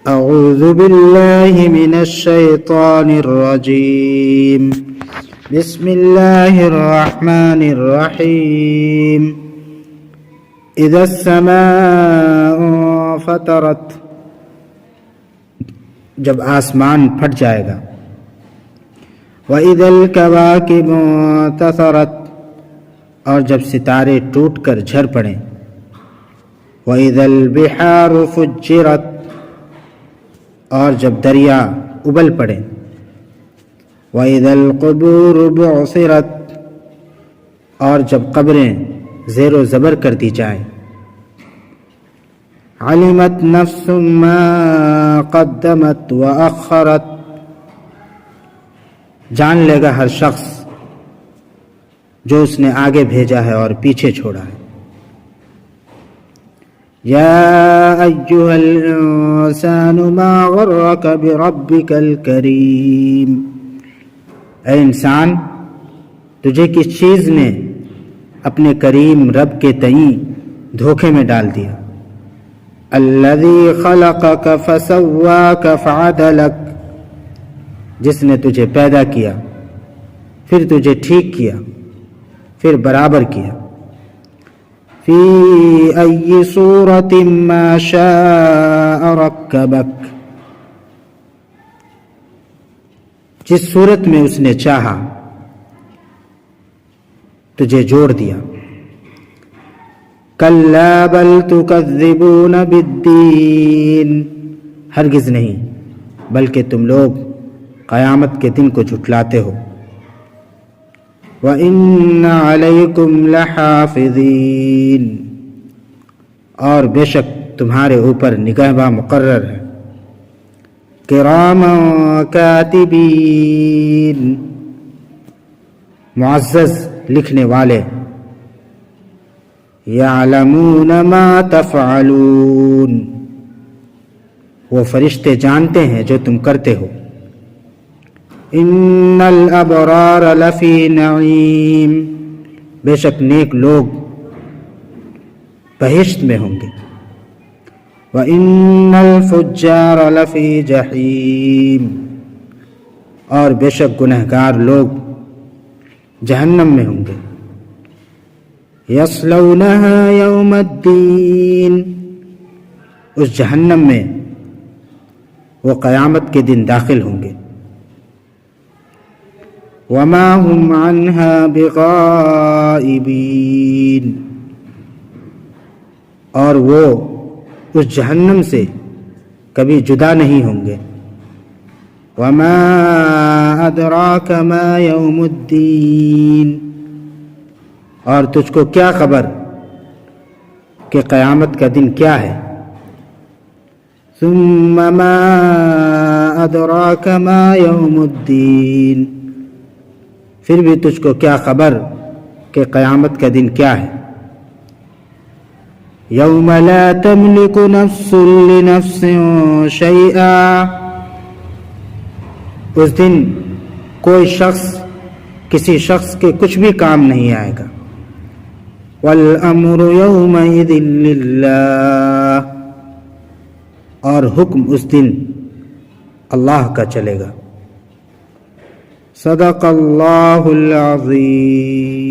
اعوذ باللہ من الشیطان الرجیم بسم اللہ الرحمن الرحیم اذا السماء فطرت، جب آسمان پھٹ جائے گا، وَإِذَا الْكَوَاكِبُ انتثرت، اور جب ستارے ٹوٹ کر جھڑ پڑیں، وَإِذَا الْبِحَارُ فُجِّرَتْ، اور جب دریا ابل پڑیں، وَإِذَا الْقُبُورُ بُعْثِرَتْ، اور جب قبریں زیر و زبر کر دی جائیں، عَلِمَتْ نَفْسٌ مَّا قَدَّمَتْ وَأَخَّرَتْ، جان لے گا ہر شخص جو اس نے آگے بھیجا ہے اور پیچھے چھوڑا ہے۔ یا ایھا الانسان ما غرک بربک الکریم، اے انسان، تجھے کس چیز نے اپنے کریم رب کے تئیں دھوکے میں ڈال دیا؟ الذی خلقک فسواک فعدلک، جس نے تجھے پیدا کیا، پھر تجھے ٹھیک کیا، پھر برابر کیا۔ فی ای صورت ما شاء رکبک، جس صورت میں اس نے چاہا تجھے جوڑ دیا۔ کلا بل تکذبون بالدین، ہرگز نہیں، بلکہ تم لوگ قیامت کے دن کو جھٹلاتے ہو۔ وَإِنَّ عَلَيْكُمْ لَحَافِظِينَ، اور بے شک تمہارے اوپر نگہباں مقرر ہے۔ کِرَامًا کاتبین، معزز لکھنے والے۔ یعلمون ما تفعلون، وہ فرشتے جانتے ہیں جو تم کرتے ہو۔ ان الابرار لفی نعیم، بے شک نیک لوگ بہشت میں ہوں گے۔ وان الفجار لفی جحیم، اور بے شک گنہگار لوگ جہنم میں ہوں گے۔ یصلونها یوم الدین، اس جہنم میں وہ قیامت کے دن داخل ہوں گے۔ وما هم عنها بغائبین، اور وہ اس جہنم سے کبھی جدا نہیں ہوں گے۔ وما ادراک ما یوم الدین، اور تجھ کو کیا خبر کہ قیامت کا دن کیا ہے۔ ثم ما ادراک ما یوم الدین، پھر بھی تجھ کو کیا خبر کہ قیامت کا دن کیا ہے۔ یوم لا تملک نفس لنفس شیئا، اس دن کوئی شخص کسی شخص کے کچھ بھی کام نہیں آئے گا۔ والامر یومئذ للہ، اور حکم اس دن اللہ کا چلے گا۔ صدق اللہ العظیم۔